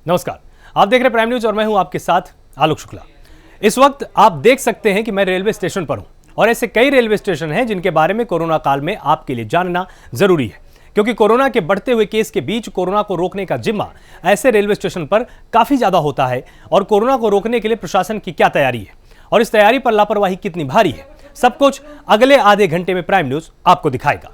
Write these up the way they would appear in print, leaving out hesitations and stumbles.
नमस्कार, आप देख रहे प्राइम न्यूज और मैं हूं आपके साथ आलोक शुक्ला। इस वक्त आप देख सकते हैं कि मैं रेलवे स्टेशन पर हूं और ऐसे कई रेलवे स्टेशन हैं जिनके बारे में कोरोना काल में आपके लिए जानना जरूरी है, क्योंकि कोरोना के बढ़ते हुए केस के बीच कोरोना को रोकने का जिम्मा ऐसे रेलवे स्टेशन पर काफी ज्यादा होता है। और कोरोना को रोकने के लिए प्रशासन की क्या तैयारी है और इस तैयारी पर लापरवाही कितनी भारी है, सब कुछ अगले आधे घंटे में प्राइम न्यूज आपको दिखाएगा।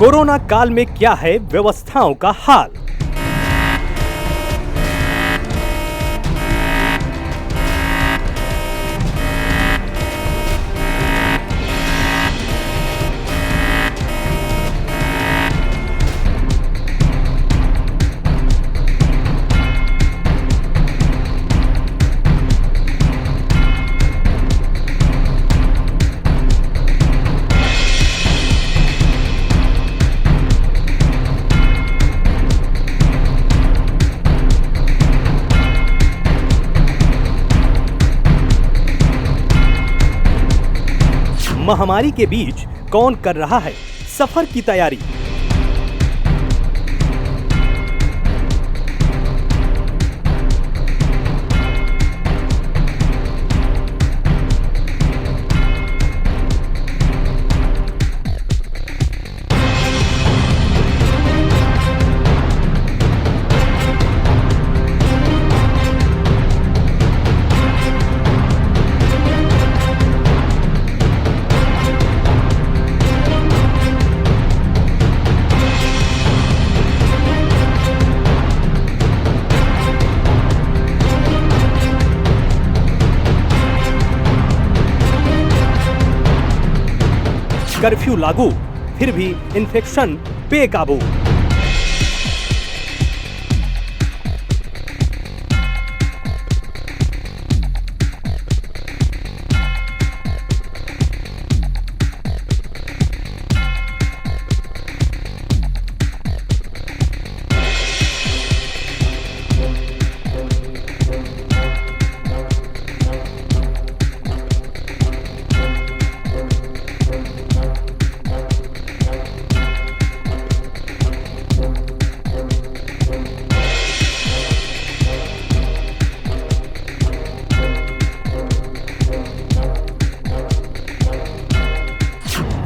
कोरोना काल में क्या है व्यवस्थाओं का हाल। महामारी के बीच कौन कर रहा है सफर की तैयारी। कर्फ्यू लागू, फिर भी इन्फेक्शन बेकाबू।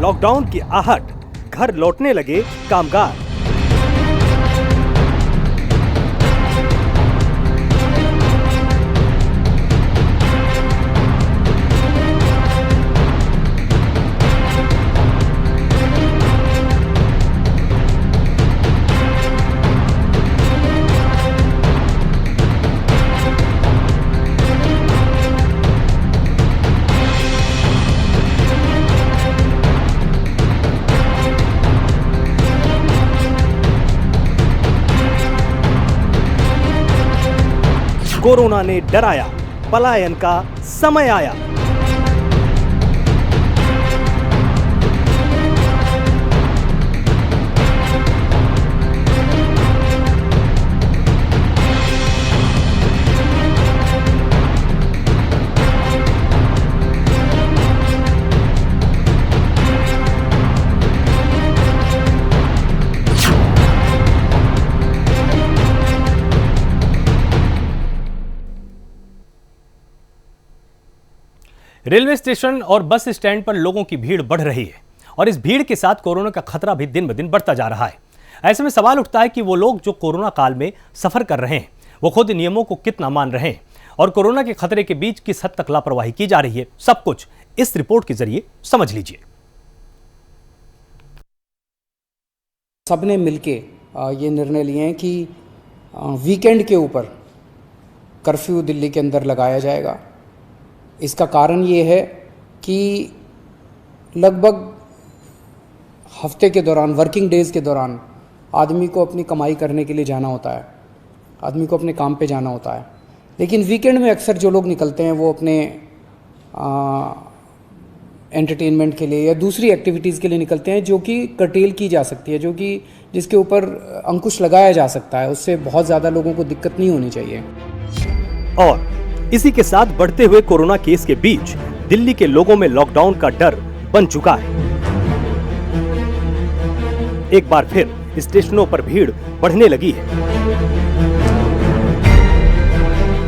लॉकडाउन की आहट, घर लौटने लगे कामगार। कोरोना ने डराया, पलायन का समय आया। रेलवे स्टेशन और बस स्टैंड पर लोगों की भीड़ बढ़ रही है और इस भीड़ के साथ कोरोना का खतरा भी दिन ब दिन बढ़ता जा रहा है। ऐसे में सवाल उठता है कि वो लोग जो कोरोना काल में सफर कर रहे हैं वो खुद नियमों को कितना मान रहे हैं और कोरोना के खतरे के बीच किस हद तक लापरवाही की जा रही है, सब कुछ इस रिपोर्ट के जरिए समझ लीजिए। सबने मिलके ये निर्णय लिए हैं कि वीकेंड के ऊपर कर्फ्यू दिल्ली के अंदर लगाया जाएगा। इसका कारण ये है कि लगभग हफ्ते के दौरान, वर्किंग डेज़ के दौरान आदमी को अपनी कमाई करने के लिए जाना होता है, आदमी को अपने काम पे जाना होता है। लेकिन वीकेंड में अक्सर जो लोग निकलते हैं वो अपने एंटरटेनमेंट के लिए या दूसरी एक्टिविटीज़ के लिए निकलते हैं, जो कि कर्टेल की जा सकती है, जो कि जिसके ऊपर अंकुश लगाया जा सकता है। उससे बहुत ज़्यादा लोगों को दिक्कत नहीं होनी चाहिए। और इसी के साथ बढ़ते हुए कोरोना केस के बीच दिल्ली के लोगों में लॉकडाउन का डर बन चुका है। एक बार फिर स्टेशनों पर भीड़ बढ़ने लगी है।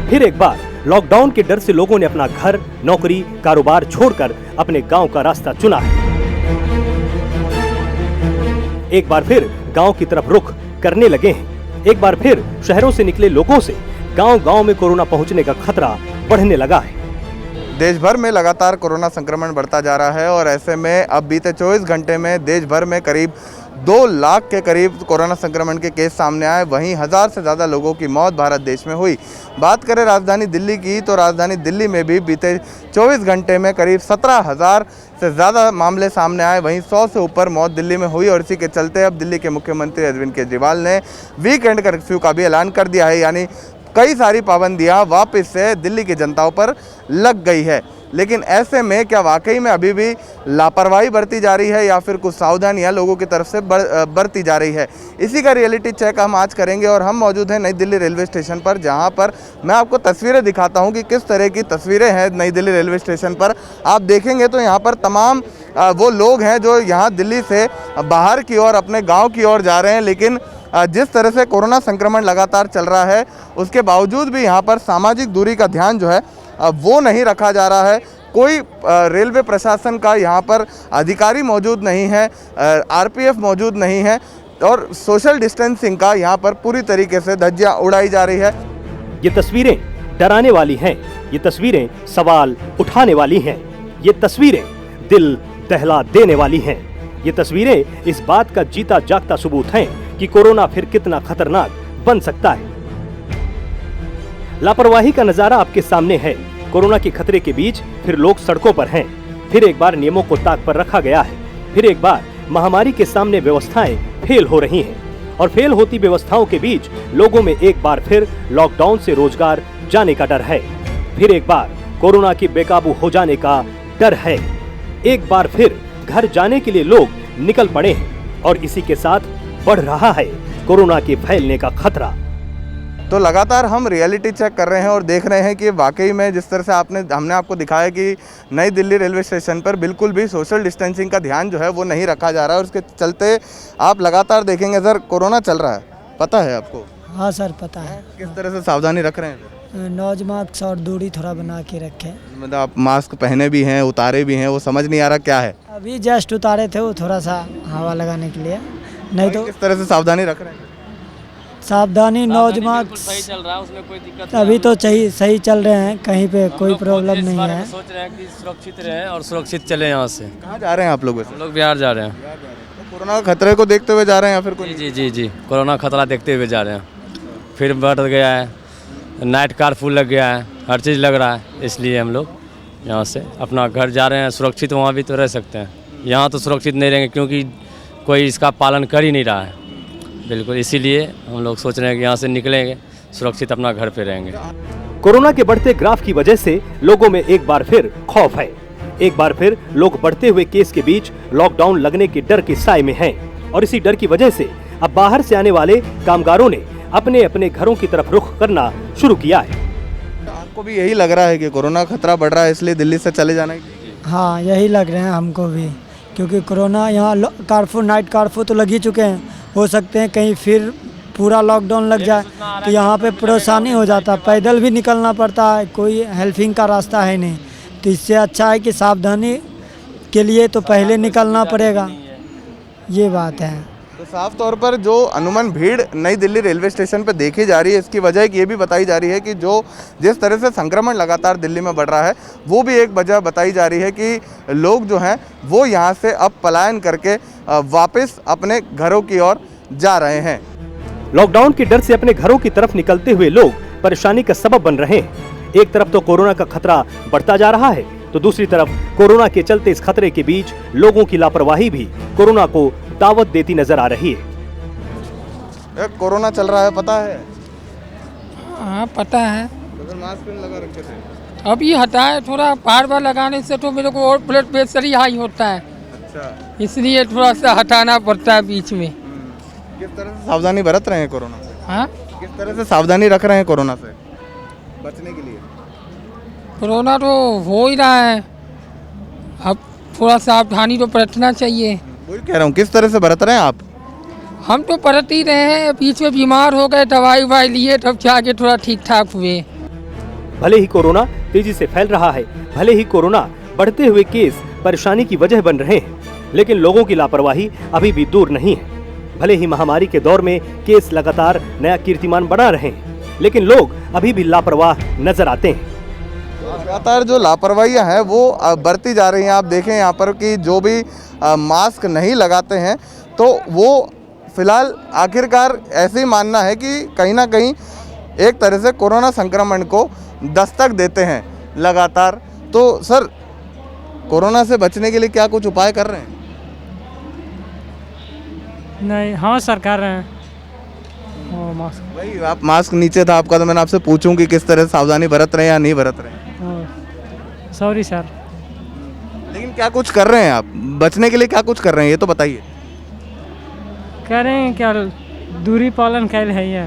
फिर एक बार लॉकडाउन के डर से लोगों ने अपना घर, नौकरी, कारोबार छोड़कर अपने गांव का रास्ता चुना है। एक बार फिर गांव की तरफ रुख करने लगे हैं। एक बार फिर शहरों से निकले लोगों से गांव-गांव में कोरोना पहुंचने का खतरा बढ़ने लगा है। देश भर में लगातार कोरोना संक्रमण बढ़ता जा रहा है और ऐसे में अब बीते 24 घंटे में देश भर में करीब 2 लाख के करीब कोरोना संक्रमण के केस सामने आए। वहीं 1000 से ज़्यादा लोगों की मौत भारत देश में हुई। बात करें राजधानी दिल्ली की, तो राजधानी दिल्ली में भी बीते 24 घंटे में करीब 17,000 से ज़्यादा मामले सामने आए। वहीं 100 से ऊपर मौत दिल्ली में हुई और इसी के चलते अब दिल्ली के मुख्यमंत्री अरविंद केजरीवाल ने वीकेंड कर्फ्यू का भी ऐलान कर दिया है, यानी कई सारी पाबंदियां वापस से दिल्ली की जनताओं पर लग गई है। लेकिन ऐसे में क्या वाकई में अभी भी लापरवाही बरती जा रही है या फिर कुछ सावधानियां लोगों की तरफ से बरती जा रही है, इसी का रियलिटी चेक हम आज करेंगे। और हम मौजूद हैं नई दिल्ली रेलवे स्टेशन पर, जहां पर मैं आपको तस्वीरें दिखाता हूं कि किस तरह की तस्वीरें हैं नई दिल्ली रेलवे स्टेशन पर। आप देखेंगे तो यहाँ पर तमाम वो लोग हैं जो यहाँ दिल्ली से बाहर की ओर अपने गाँव की ओर जा रहे हैं। लेकिन जिस तरह से कोरोना संक्रमण लगातार चल रहा है, उसके बावजूद भी यहाँ पर सामाजिक दूरी का ध्यान जो है वो नहीं रखा जा रहा है। कोई रेलवे प्रशासन का यहाँ पर अधिकारी मौजूद नहीं है, आरपीएफ मौजूद नहीं है और सोशल डिस्टेंसिंग का यहाँ पर पूरी तरीके से धज्जियाँ उड़ाई जा रही है। ये तस्वीरें डराने वाली हैं, ये तस्वीरें सवाल उठाने वाली हैं, ये तस्वीरें दिल दहला देने वाली हैं। ये तस्वीरें इस बात का जीता जागता सबूत हैं कि कोरोना फिर कितना खतरनाक बन सकता है। लापरवाही का नजारा आपके सामने है। कोरोना के खतरे के बीच फिर लोग सड़कों पर हैं। फिर एक बार नियमों को ताक पर रखा गया है। फिर एक बार महामारी के सामने व्यवस्थाएं फेल हो रही हैं और फेल होती व्यवस्थाओं के बीच लोगों में एक बार फिर लॉकडाउन से रोजगार जाने का डर है। फिर एक बार कोरोना के बेकाबू हो जाने का डर है। एक बार फिर घर जाने के लिए लोग निकल पड़े हैं और इसी के साथ बढ़ रहा है कोरोना के फैलने का खतरा। तो लगातार हम रियलिटी चेक कर रहे हैं और देख रहे हैं कि वाकई में जिस तरह से हमने आपको दिखाया कि नई दिल्ली रेलवे स्टेशन पर बिल्कुल भी सोशल डिस्टेंसिंग का ध्यान जो है वो नहीं रखा जा रहा है और उसके चलते आप लगातार देखेंगे सर कोरोना चल रहा है, पता है आपको? हाँ सर पता है। किस तरह से सावधानी रख रहे हैं? नोज मास्क और दूरी थोड़ा बना के रखें। मतलब आप मास्क पहने भी हैं, उतारे भी हैं, वो समझ नहीं आ रहा क्या है? अभी जस्ट उतारे थे वो थोड़ा सा हवा लगाने के लिए, नहीं तो किस तरह से सावधानी रख रहे हैं? सावधानी नोज मास्क सही चल रहा है, उसमें कोई दिक्कत अभी तो सही चल रहे हैं, कहीं पे कोई प्रॉब्लम नहीं है। सोच रहे हैं कि सुरक्षित रहें और सुरक्षित चले यहाँ से। कहाँ जा रहे हैं आप लोग वैसे? हम लोग बिहार जा रहे हैं। तो कोरोना खतरे को देखते हुए जा रहे हैं या फिर कोई? जी कोरोना खतरा देखते हुए जा रहे हैं। फिर बढ़ गया है, नाइट कर्फ्यू लग गया है, हर चीज़ लग रहा है, इसलिए हम लोग यहाँ से अपना घर जा रहे हैं। सुरक्षित वहाँ भी तो रह सकते हैं, यहाँ तो सुरक्षित नहीं रहेंगे क्योंकि कोई इसका पालन कर ही नहीं रहा है। बिल्कुल इसीलिए हम लोग सोच रहे हैं कि यहाँ से निकलेंगे, सुरक्षित अपना घर पे रहेंगे। कोरोना के बढ़ते ग्राफ की वजह से लोगों में एक बार फिर खौफ है। एक बार फिर लोग बढ़ते हुए केस के बीच लॉकडाउन लगने के डर के साए में हैं और इसी डर की वजह से अब बाहर से आने वाले कामगारों ने अपने अपने घरों की तरफ रुख करना शुरू किया है। आपको भी यही लग रहा है कि कोरोना खतरा बढ़ रहा है इसलिए दिल्ली से चले जाना? हाँ यही लग रहे हैं हमको भी, क्योंकि कोरोना यहाँ कर्फ्यू, नाइट कर्फ्यू तो लग ही चुके हैं। हो सकते हैं कहीं फिर पूरा लॉकडाउन लग जाए तो यहाँ पे परेशानी हो जाता, पैदल भी निकलना पड़ता है, कोई हेल्पिंग का रास्ता है नहीं। तो इससे अच्छा है कि सावधानी के लिए तो पहले निकलना पड़ेगा, ये बात है। तो साफ तौर पर जो अनुमान भीड़ नई दिल्ली रेलवे स्टेशन पर देखी जा रही है, इसकी वजह ये भी बताई जा रही है कि जिस तरह से संक्रमण लगातार दिल्ली में बढ़ रहा है, वो भी एक वजह बताई जा रही है कि लोग जो हैं वो यहाँ से अब पलायन करके वापस अपने घरों की ओर जा रहे हैं। लॉकडाउन के डर से अपने घरों की तरफ निकलते हुए लोग परेशानी का सबब बन रहे हैं। एक तरफ तो कोरोना का खतरा बढ़ता जा रहा है, तो दूसरी तरफ कोरोना के चलते इस खतरे के बीच लोगों की लापरवाही भी कोरोना को दावत देती नजर आ रही है। कोरोना चल रहा है, पता है? हाँ पता है। तो मास्क लगा रखे थे? अभी हटाए, थोड़ा बार बार लगाने से तो मेरे को और ब्लड प्रेशर ही हाई होता है, अच्छा। इसलिए थोड़ा सा हटाना पड़ता है बीच में। किस तरह से सावधानी बरत रहे हैं कोरोना से? हाँ, किस तरह से सावधानी रख रहे हैं कोरोना से बचने के लिए? कोरोना तो हो ही रहा है, अब थोड़ा सावधानी तो बरतना चाहिए। वही कह रहा हूँ, किस तरह से बरत रहे हैं आप? हम तो बरत ही रहे हैं, बीच में बीमार हो गए, दवाई वाई लिए, तब जाके थोड़ा ठीक ठाक हुए। भले ही कोरोना तेजी से फैल रहा है, भले ही कोरोना बढ़ते हुए केस परेशानी की वजह बन रहे हैं, लेकिन लोगों की लापरवाही अभी भी दूर नहीं है। भले ही महामारी के दौर में केस लगातार नया कीर्तिमान बना रहे हैं, लेकिन लोग अभी भी लापरवाह नजर आते हैं। लगातार जो लापरवाहियां हैं वो बढ़ती जा रही हैं। आप देखें यहाँ पर कि जो भी मास्क नहीं लगाते हैं तो वो फिलहाल आखिरकार ऐसे ही मानना है कि कहीं ना कहीं एक तरह से कोरोना संक्रमण को दस्तक देते हैं लगातार। तो सर, कोरोना से बचने के लिए क्या कुछ उपाय कर रहे हैं? नहीं, हाँ सर कर रहे हैं। मास्क, भाई आप मास्क नीचे था आपका, तो मैंने आपसे पूछूं कि किस तरह से सावधानी बरत रहे हैं या नहीं बरत रहे हैं। Sorry sir. लेकिन क्या कुछ कर रहे हैं आप बचने के लिए? क्या कुछ कर रहे हैं ये तो बताइए। करें क्या, दूरी पालन कैल है ये।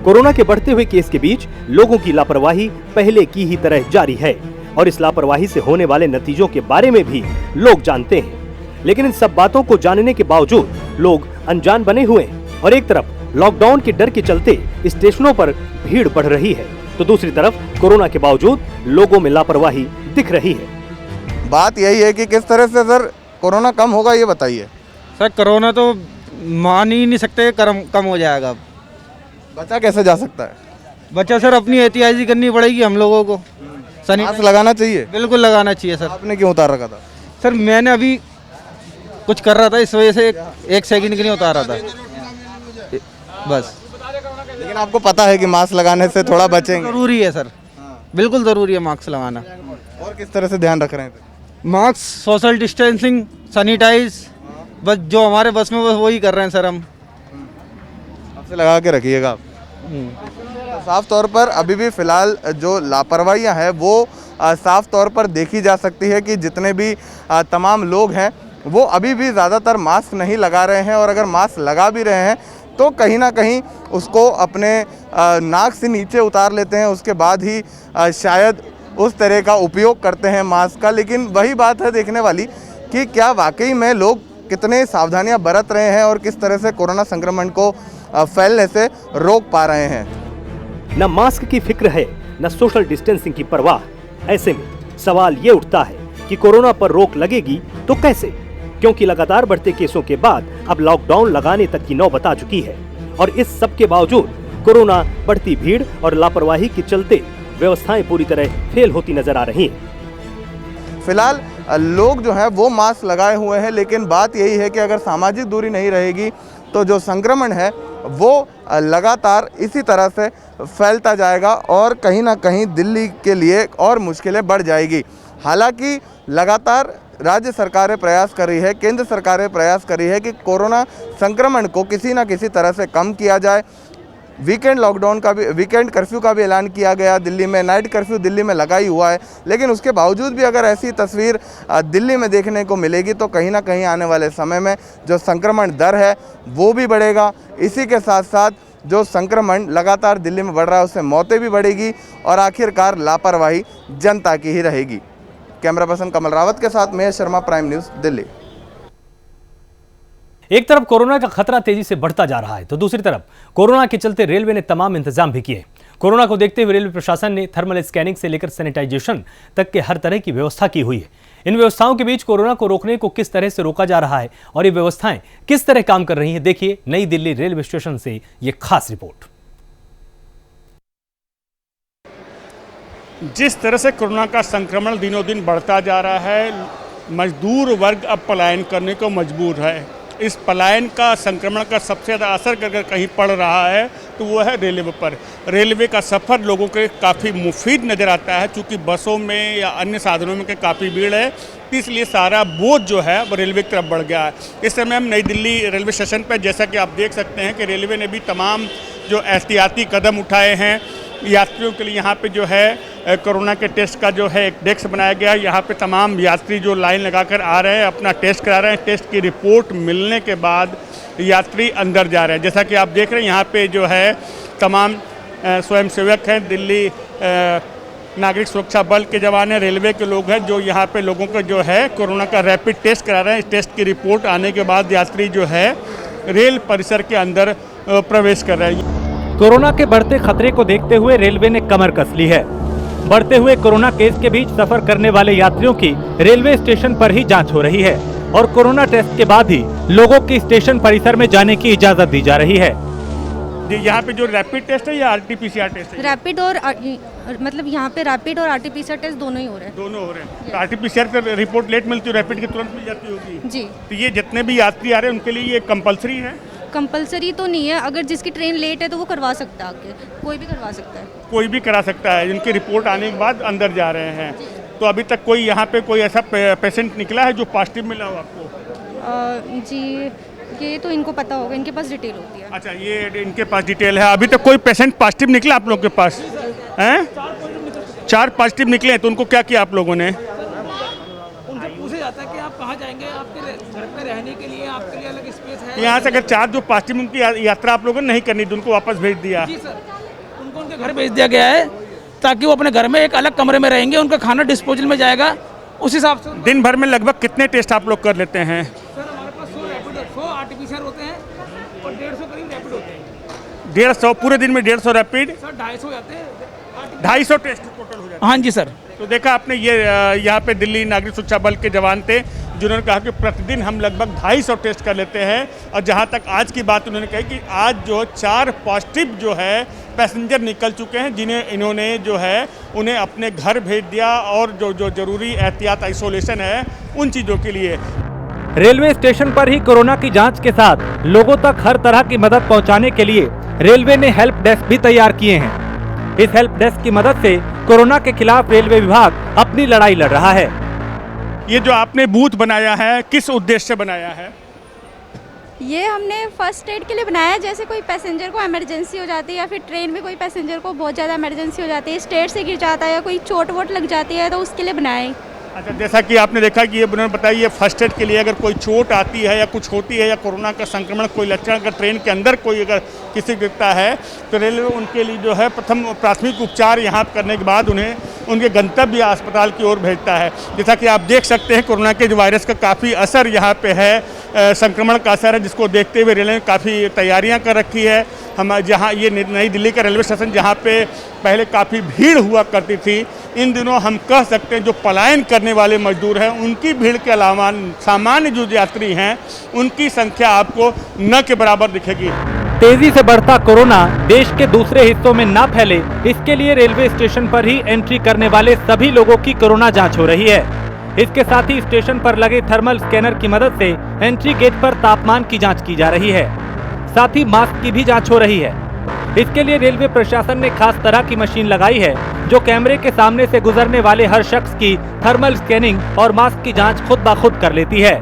कोरोना के बढ़ते हुए केस के बीच लोगों की लापरवाही पहले की ही तरह जारी है और इस लापरवाही से होने वाले नतीजों के बारे में भी लोग जानते हैं। लेकिन इन सब बातों को जानने के बावजूद लोग अनजान बने हुए हैं और एक तरफ लॉकडाउन के डर के चलते स्टेशनों पर भीड़ बढ़ रही है, तो दूसरी तरफ कोरोना के बावजूद लोगों में लापरवाही दिख रही है। बात यही है कि किस तरह से सर कोरोना कम होगा ये बताइए। सर कोरोना तो मान ही नहीं सकते कम हो जाएगा। अब बचा कैसे जा सकता है? बच्चा सर अपनी एहतियाती करनी पड़ेगी हम लोगों को। मास्क लगाना चाहिए? बिल्कुल लगाना चाहिए सर। आपने क्यों उतार रखा था? सर मैंने अभी कुछ कर रहा था, इस वजह से एक सेकंड के लिए उतार रहा था बस। लेकिन आपको पता है कि मास्क लगाने से थोड़ा बचेंगे? ज़रूरी है सर, बिल्कुल ज़रूरी है मास्क लगाना। और किस तरह से ध्यान रख रहे हैं? मास्क, सोशल डिस्टेंसिंग, सैनिटाइज, बस जो हमारे बस में बस वही कर रहे हैं सर हम। आपसे लगा के रखिएगा आप। तो साफ तौर पर अभी भी फिलहाल जो लापरवाहियां हैं वो साफ तौर पर देखी जा सकती है कि जितने भी तमाम लोग हैं वो अभी भी ज़्यादातर मास्क नहीं लगा रहे हैं, और अगर मास्क लगा भी रहे हैं तो कहीं ना कहीं उसको अपने नाक से नीचे उतार लेते हैं, उसके बाद ही शायद उस तरह का उपयोग करते हैं मास्क का। लेकिन वही बात है देखने वाली कि क्या वाकई में लोग कितने सावधानियां बरत रहे हैं और किस तरह से कोरोना संक्रमण को फैलने से रोक पा रहे हैं। न मास्क की फिक्र है, न सोशल डिस्टेंसिंग की परवाह। ऐसे में सवाल ये उठता है कि कोरोना पर रोक लगेगी तो कैसे, क्योंकि लगातार बढ़ते केसों के बाद अब लॉकडाउन लगाने तक की नौबत आ चुकी है और इस सब के बावजूद कोरोना बढ़ती भीड़ और लापरवाही के चलते व्यवस्थाएं पूरी तरह फेल होती नजर आ रही हैं। फिलहाल लोग जो हैं वो मास्क लगाए हुए हैं, लेकिन बात यही है कि अगर सामाजिक दूरी नहीं रहेगी तो जो संक्रमण है वो लगातार इसी तरह से फैलता जाएगा और कहीं ना कहीं दिल्ली के लिए और मुश्किलें बढ़ जाएगी। हालांकि लगातार राज्य सरकारें प्रयास कर रही है, केंद्र सरकारें प्रयास कर रही है कि कोरोना संक्रमण को किसी न किसी तरह से कम किया जाए। वीकेंड लॉकडाउन का भी, वीकेंड कर्फ्यू का भी ऐलान किया गया दिल्ली में, नाइट कर्फ्यू दिल्ली में लगा ही हुआ है। लेकिन उसके बावजूद भी अगर ऐसी तस्वीर दिल्ली में देखने को मिलेगी तो कहीं ना कहीं आने वाले समय में जो संक्रमण दर है वो भी बढ़ेगा। इसी के साथ साथ जो संक्रमण लगातार दिल्ली में बढ़ रहा है उससे मौतें भी बढ़ेगी और आखिरकार लापरवाही जनता की ही रहेगी। कैमरा पर्सन कमल रावत के साथ महेश शर्मा, प्राइम न्यूज़, दिल्ली। एक तरफ कोरोना का खतरा तेजी से बढ़ता जा रहा है तो दूसरी तरफ कोरोना के चलते रेलवे ने तमाम इंतजाम भी किए। कोरोना को देखते हुए रेलवे प्रशासन ने थर्मल स्कैनिंग से लेकर सैनिटाइजेशन तक के हर तरह की व्यवस्था की हुई है। इन व्यवस्थाओं के बीच कोरोना को रोकने को किस तरह से रोका जा रहा है और ये व्यवस्थाएं किस तरह काम कर रही हैं, देखिए नई दिल्ली रेलवे स्टेशन से ये खास रिपोर्ट। जिस तरह से कोरोना का संक्रमण दिनों दिन बढ़ता जा रहा है, मजदूर वर्ग अब पलायन करने को मजबूर है। इस पलायन का, संक्रमण का सबसे ज़्यादा असर अगर कहीं पड़ रहा है तो वो है रेलवे पर। रेलवे का सफ़र लोगों के काफ़ी मुफीद नज़र आता है, चूँकि बसों में या अन्य साधनों में काफ़ी भीड़ है, इसलिए सारा बोझ जो है वो रेलवे की तरफ बढ़ गया है। इस समय हम नई दिल्ली रेलवे स्टेशन पर, जैसा कि आप देख सकते हैं कि रेलवे ने भी तमाम जो एहतियाती कदम उठाए हैं, यात्रियों के लिए यहाँ पे जो है कोरोना के टेस्ट का जो है एक डेस्क बनाया गया है। यहाँ पे तमाम यात्री जो लाइन लगाकर आ रहे हैं अपना टेस्ट करा रहे हैं। टेस्ट की रिपोर्ट मिलने के बाद यात्री अंदर जा रहे हैं। जैसा कि आप देख रहे हैं यहाँ पे जो है तमाम स्वयंसेवक हैं, दिल्ली नागरिक सुरक्षा बल के जवान हैं, रेलवे के लोग हैं जो यहाँ पे लोगों का जो है कोरोना का रैपिड टेस्ट करा रहे हैं। इस टेस्ट की रिपोर्ट आने के बाद यात्री जो है रेल परिसर के अंदर प्रवेश कर रहे हैं। कोरोना के बढ़ते खतरे को देखते हुए रेलवे ने कमर कस ली है। बढ़ते हुए कोरोना केस के बीच सफर करने वाले यात्रियों की रेलवे स्टेशन पर ही जांच हो रही है और कोरोना टेस्ट के बाद ही लोगों की स्टेशन परिसर में जाने की इजाजत दी जा रही है। जी, यहाँ पे जो रैपिड टेस्ट है या आरटीपीसीआर टेस्ट है? रैपिड और मतलब यहाँ पे रैपिड और आरटीपीसीआर टेस्ट दोनों ही हो रहे हैं। दोनों हो रहे हैं। तो आरटीपीसीआर की रिपोर्ट लेट मिलती है, रैपिड की तुरंत मिल जाती होगी जी। तो ये जितने भी यात्री आ रहे हैं उनके लिए ये कंपलसरी है? कंपलसरी तो नहीं है, अगर जिसकी ट्रेन लेट है तो वो करवा सकता है, आके कोई भी करवा सकता है। कोई भी करा सकता है, जिनकी रिपोर्ट आने के बाद अंदर जा रहे हैं। तो अभी तक कोई यहाँ पे कोई ऐसा पेशेंट निकला है जो पॉजिटिव मिला हो आपको? जी, ये तो इनको पता होगा, इनके पास डिटेल होती है। अच्छा, ये इनके पास डिटेल है। अभी तक कोई पेशेंट पॉजिटिव निकला आप लोग के पास हैं? 4 पॉजिटिव निकले, तो उनको क्या किया आप लोगों ने? उनसे पूछा जाता है कि आप कहाँ जाएंगे, आपके घर पे रहने के लिए आपके लिए अलग स्पेस है? यहाँ से अगर 4 जो पॉजिटिव उनकी यात्रा आप लोगों ने नहीं करनी थी, उनको वापस भेज दिया? जी सर, उनको उनके घर भेज दिया गया है ताकि वो अपने घर में एक अलग कमरे में रहेंगे, उनका खाना डिस्पोजल में जाएगा उस हिसाब से। दिन भर में लगभग कितने टेस्ट आप लोग कर लेते हैं? सर हमारे पास 100 आरटीपीसीआर होते हैं और 150 करीब रैपिड होते हैं। 150 पूरे दिन में 150 रैपिड? सर 250 जाते हैं। 250 टेस्ट टोटल हो जाते हैं? हाँ जी सर। तो देखा आपने, ये यहाँ पे दिल्ली नागरिक सुरक्षा बल के जवान थे जिन्होंने कहा कि प्रतिदिन हम लगभग 250 टेस्ट कर लेते हैं। और जहाँ तक आज की बात उन्होंने कही कि आज जो 4 पॉजिटिव जो है पैसेंजर निकल चुके हैं, जिन्हें इन्होंने जो है उन्हें अपने घर भेज दिया और जो जरूरी एहतियात आइसोलेशन है उन चीज़ों के लिए। रेलवे स्टेशन पर ही कोरोना की जांच के साथ लोगों तक हर तरह की मदद पहुंचाने के लिए रेलवे ने हेल्प डेस्क भी तैयार किए हैं। इस हेल्प डेस्क की मदद से कोरोना के खिलाफ रेलवे विभाग अपनी लड़ाई लड़ रहा है। ये जो आपने बूथ बनाया है, किस उद्देश्य से बनाया है? ये हमने फर्स्ट एड के लिए बनाया है। जैसे कोई पैसेंजर को इमरजेंसी हो जाती है या फिर ट्रेन में कोई पैसेंजर को बहुत ज़्यादा इमरजेंसी हो जाती है, स्टेज से गिर जाता है या कोई चोट वोट लग जाती है, तो उसके लिए बनाया है। अच्छा, जैसा कि आपने देखा कि ये उन्होंने बताया ये फर्स्ट एड के लिए अगर कोई चोट आती है या कुछ होती है या कोरोना का संक्रमण कोई लक्षण अगर ट्रेन के अंदर कोई अगर किसी दिखता है तो रेलवे उनके लिए जो है प्रथम प्राथमिक उपचार यहाँ करने के बाद उन्हें उनके गंतव्य अस्पताल की ओर भेजता है। जैसा कि आप देख सकते हैं कोरोना के जो वायरस का काफ़ी असर यहाँ पे है, संक्रमण का असर है, जिसको देखते हुए रेलवे ने काफ़ी तैयारियाँ कर रखी है। हम जहाँ ये नई दिल्ली का रेलवे स्टेशन जहाँ पे पहले काफ़ी भीड़ हुआ करती थी, इन दिनों हम कह सकते हैं जो पलायन करने वाले मजदूर हैं उनकी भीड़ के अलावा सामान्य जो यात्री हैं उनकी संख्या आपको न के बराबर दिखेगी। तेजी से बढ़ता कोरोना देश के दूसरे हिस्सों में ना फैले, इसके लिए रेलवे स्टेशन पर ही एंट्री करने वाले सभी लोगों की कोरोना जांच हो रही है। इसके साथ ही स्टेशन पर लगे थर्मल स्कैनर की मदद से एंट्री गेट पर तापमान की जांच की जा रही है। साथ ही मास्क की भी जांच हो रही है। इसके लिए रेलवे प्रशासन ने खास तरह की मशीन लगाई है जो कैमरे के सामने से गुजरने वाले हर शख्स की थर्मल स्कैनिंग और मास्क की जांच खुद ब खुद कर लेती है।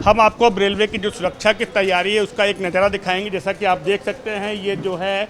हम आपको अब रेलवे की जो सुरक्षा की तैयारी है उसका एक नज़ारा दिखाएंगे। जैसा कि आप देख सकते हैं ये जो है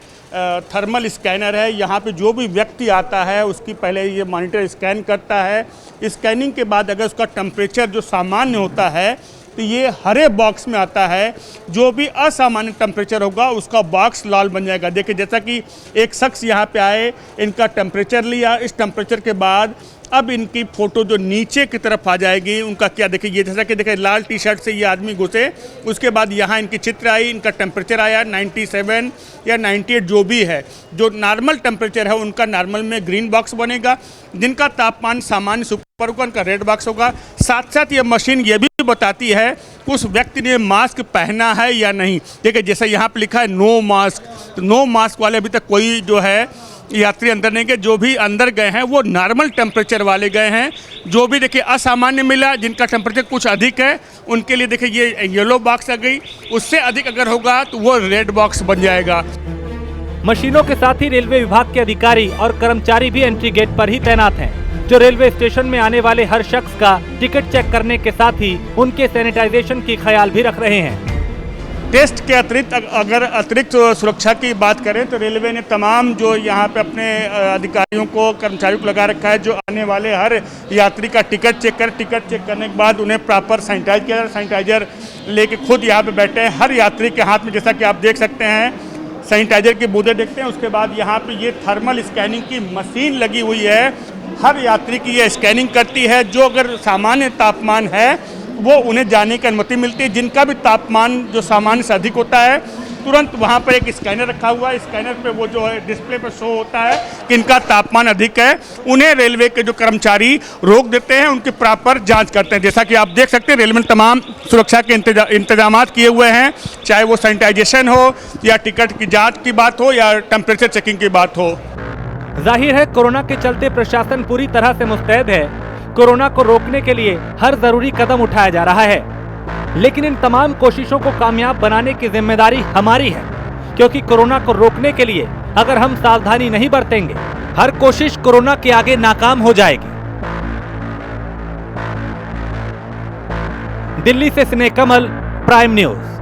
थर्मल स्कैनर है। यहाँ पे जो भी व्यक्ति आता है उसकी पहले ये मॉनिटर स्कैन करता है। स्कैनिंग के बाद अगर उसका टेम्परेचर जो सामान्य होता है तो ये हरे बॉक्स में आता है। जो भी असामान्य टेम्परेचर होगा उसका बॉक्स लाल बन जाएगा। देखिए जैसा कि एक शख्स यहाँ पे आए, इनका टेम्परेचर लिया, इस टेम्परेचर के बाद अब इनकी फ़ोटो जो नीचे की तरफ आ जाएगी, उनका क्या देखिए ये जैसा कि देखिए लाल टी शर्ट से ये आदमी घुसे, उसके बाद यहाँ इनकी चित्र आई, इनका टेम्परेचर आया 97 या 98 जो भी है। जो नॉर्मल टेम्परेचर है उनका नॉर्मल में ग्रीन बॉक्स बनेगा, जिनका तापमान सामान्य सुपर होगा उनका रेड बॉक्स होगा। साथ साथ ये मशीन ये भी बताती है उस व्यक्ति ने मास्क पहना है या नहीं। देखिए जैसे यहाँ पर लिखा है नो मास्क, तो नो मास्क वाले अभी तक कोई जो है यात्री अंदर नहीं गए। जो भी अंदर गए हैं वो नॉर्मल टेम्परेचर वाले गए हैं। जो भी देखिए असामान्य मिला, जिनका टेम्परेचर कुछ अधिक है, उनके लिए देखिए ये येलो बॉक्स आ गई। उससे अधिक अगर होगा तो वो रेड बॉक्स बन जाएगा। मशीनों के साथ ही रेलवे विभाग के अधिकारी और कर्मचारी भी एंट्री गेट पर ही तैनात हैं, जो रेलवे स्टेशन में आने वाले हर शख्स का टिकट चेक करने के साथ ही उनके सैनिटाइजेशन की ख्याल भी रख रहे हैं। टेस्ट के अतिरिक्त सुरक्षा की बात करें तो रेलवे ने तमाम जो यहाँ पे अपने अधिकारियों को, कर्मचारियों को लगा रखा है, जो आने वाले हर यात्री का टिकट चेक करने के बाद उन्हें प्रॉपर सैनिटाइज किया जाए। सैनिटाइजर लेके खुद यहाँ पे बैठे हैं हर यात्री के हाथ में, जैसा कि आप देख सकते हैं सैनिटाइजर की बूंदें देखते हैं। उसके बाद यहाँ पे ये थर्मल स्कैनिंग की मशीन लगी हुई है, हर यात्री की ये स्कैनिंग करती है। जो अगर सामान्य तापमान है वो उन्हें जाने की अनुमति मिलती है, जिनका भी तापमान जो सामान्य से अधिक होता है तुरंत वहाँ पर एक स्कैनर रखा हुआ है, स्कैनर पे वो जो है डिस्प्ले पर शो होता है कि इनका तापमान अधिक है। उन्हें रेलवे के जो कर्मचारी रोक देते हैं, उनकी प्रॉपर जांच करते हैं। जैसा कि आप देख सकते हैं रेलवे ने तमाम सुरक्षा के इंतजाम किए हुए हैं, चाहे वो सैनिटाइजेशन हो या टिकट की जाँच की बात हो या टेम्परेचर चेकिंग की बात हो। जाहिर है कोरोना के चलते प्रशासन पूरी तरह से मुस्तैद है। कोरोना को रोकने के लिए हर जरूरी कदम उठाया जा रहा है, लेकिन इन तमाम कोशिशों को कामयाब बनाने की जिम्मेदारी हमारी है, क्योंकि कोरोना को रोकने के लिए अगर हम सावधानी नहीं बरतेंगे, हर कोशिश कोरोना के आगे नाकाम हो जाएगी। दिल्ली से स्नेह कमल, प्राइम न्यूज।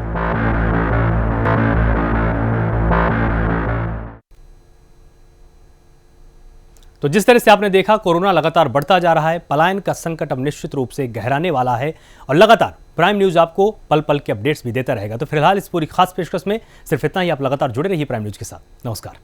तो जिस तरह से आपने देखा कोरोना लगातार बढ़ता जा रहा है, पलायन का संकट अब निश्चित रूप से गहराने वाला है और लगातार प्राइम न्यूज आपको पल पल के अपडेट्स भी देता रहेगा। तो फिलहाल इस पूरी खास पेशकश में सिर्फ इतना ही। आप लगातार जुड़े रहिए प्राइम न्यूज के साथ। नमस्कार।